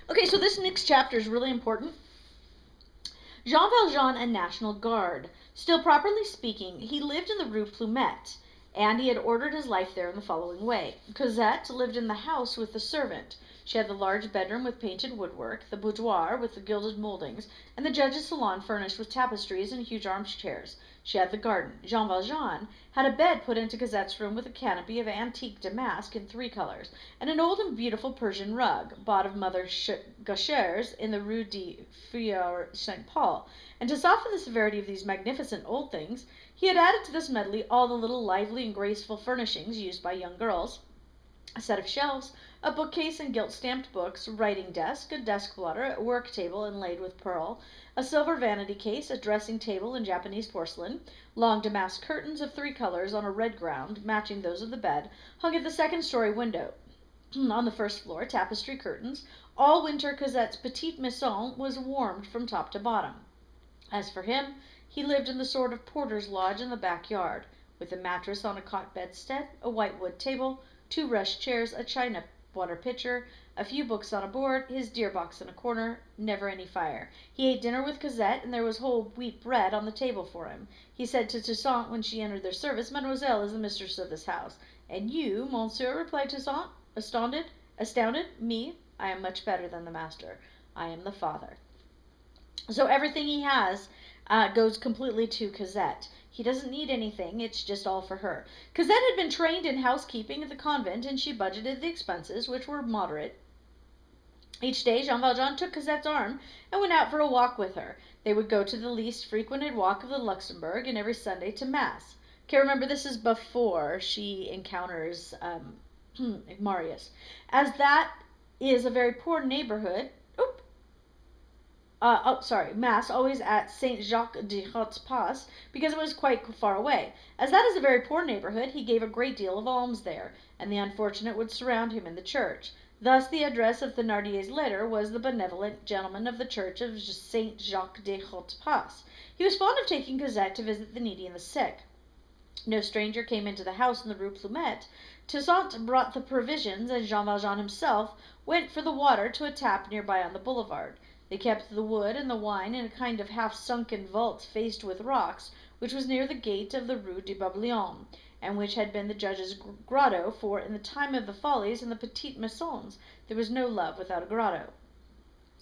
Okay, so this next chapter is really important. Jean Valjean and National Guard. Still properly speaking, he lived in the Rue Plumet, and he had ordered his life there in the following way. Cosette lived in the house with the servant. She had the large bedroom with painted woodwork, the boudoir with the gilded mouldings, and the judge's salon furnished with tapestries and huge armchairs. She had the garden. Jean Valjean had a bed put into Cosette's room with a canopy of antique damask in 3 colors, and an old and beautiful Persian rug, bought of Mother Gaucher's in the Rue de Feuillard St. Paul. And to soften the severity of these magnificent old things, he had added to this medley all the little lively and graceful furnishings used by young girls: a set of shelves, a bookcase and gilt-stamped books, writing desk, a desk blotter, a work table inlaid with pearl, a silver vanity case, a dressing table in Japanese porcelain, long damask curtains of 3 colors on a red ground, matching those of the bed, hung at the second-story window. On the first floor, tapestry curtains. All winter Cosette's petite maison was warmed from top to bottom. As for him, he lived in the sort of porter's lodge in the back yard, with a mattress on a cot bedstead, a white wood table, 2 rush chairs, a china water pitcher, a few books on a board, his deer box in a corner, never any fire. He ate dinner with Cosette, and there was whole wheat bread on the table for him. He said to Toussaint when she entered their service, "Mademoiselle is the mistress of this house." "And you, monsieur," replied Toussaint, astounded. "Me, I am much better than the master. I am the father." So everything he has goes completely to Cosette. He doesn't need anything, it's just all for her. Cosette had been trained in housekeeping at the convent, and she budgeted the expenses, which were moderate. Each day Jean Valjean took Cosette's arm and went out for a walk with her. They would go to the least frequented walk of the Luxembourg, and every Sunday to Mass. Okay, remember, this is before she encounters Marius. As that is a very poor neighborhood, Mass always at Saint Jacques de Haut-Pas, because it was quite far away. As that is a very poor neighborhood, he gave a great deal of alms there, and the unfortunate would surround him in the church. Thus the address of Thénardier's letter was the benevolent gentleman of the church of Saint Jacques de Haut-Pas. He was fond of taking Cosette to visit the needy and the sick. No stranger came into the house in the Rue Plumet. Toussaint brought the provisions, and Jean Valjean himself went for the water to a tap near by on the boulevard. They kept the wood and the wine in a kind of half-sunken vault faced with rocks, which was near the gate of the Rue de Babylone, and which had been the judge's grotto, for in the time of the Follies and the Petites Maisons there was no love without a grotto.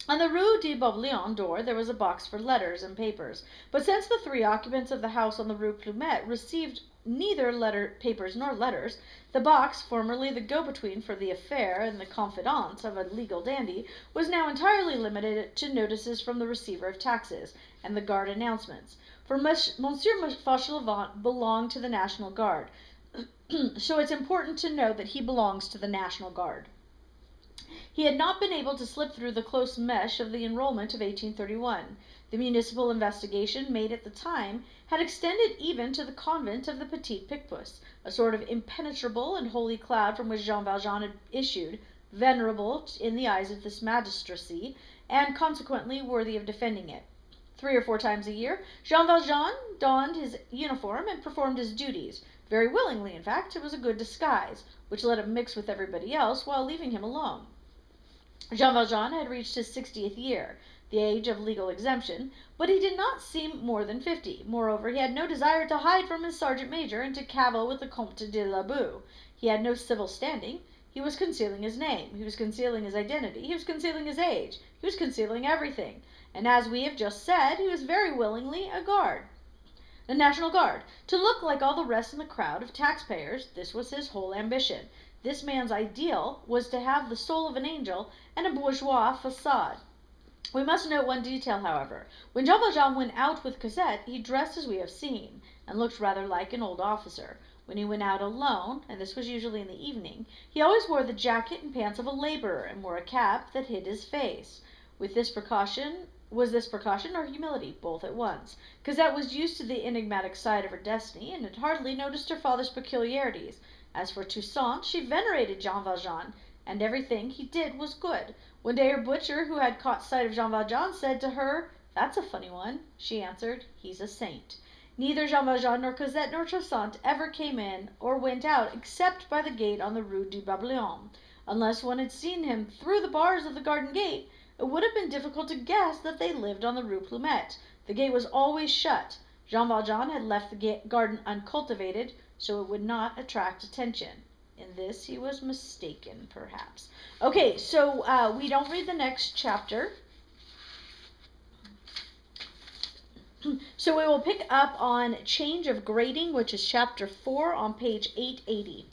On the Rue de Babylone door there was a box for letters and papers, but since the 3 occupants of the house on the Rue Plumet received neither papers nor letters, the box, formerly the go-between for the affair and the confidant of a legal dandy, was now entirely limited to notices from the receiver of taxes and the guard announcements. For Monsieur Fauchelevent belonged to the National Guard, so it's important to know that he belongs to the National Guard. He had not been able to slip through the close mesh of the enrollment of 1831. The municipal investigation made at the time had extended even to the convent of the Petit Picpus, a sort of impenetrable and holy cloud from which Jean Valjean had issued, venerable in the eyes of this magistracy, and consequently worthy of defending it. 3 or 4 times a year Jean Valjean donned his uniform and performed his duties. Very willingly, in fact. It was a good disguise, which let him mix with everybody else while leaving him alone. Jean Valjean had reached his 60th year, the age of legal exemption, but he did not seem more than 50. Moreover, he had no desire to hide from his sergeant major and to cavil with the Comte de la Bue. He had no civil standing. He was concealing his name. He was concealing his identity. He was concealing his age. He was concealing everything. And as we have just said, he was very willingly a guard. The National Guard. To look like all the rest in the crowd of taxpayers, this was his whole ambition. This man's ideal was to have the soul of an angel and a bourgeois facade. We must note one detail, however. When Jean Valjean went out with Cosette, he dressed as we have seen, and looked rather like an old officer. When he went out alone, and this was usually in the evening, he always wore the jacket and pants of a laborer, and wore a cap that hid his face. Was this precaution or humility? Both at once. Cosette was used to the enigmatic side of her destiny, and had hardly noticed her father's peculiarities. As for Toussaint, she venerated Jean Valjean, and everything he did was good. One day her butcher, who had caught sight of Jean Valjean, said to her, "That's a funny one." She answered, "He's a saint." Neither Jean Valjean nor Cosette nor Toussaint ever came in or went out except by the gate on the Rue de Babylone. Unless one had seen him through the bars of the garden gate, it would have been difficult to guess that they lived on the Rue Plumet. The gate was always shut. Jean Valjean had left the garden uncultivated, so it would not attract attention. In this he was mistaken, perhaps. Okay, so we don't read the next chapter. So we will pick up on change of grading, which is chapter 4 on page 880.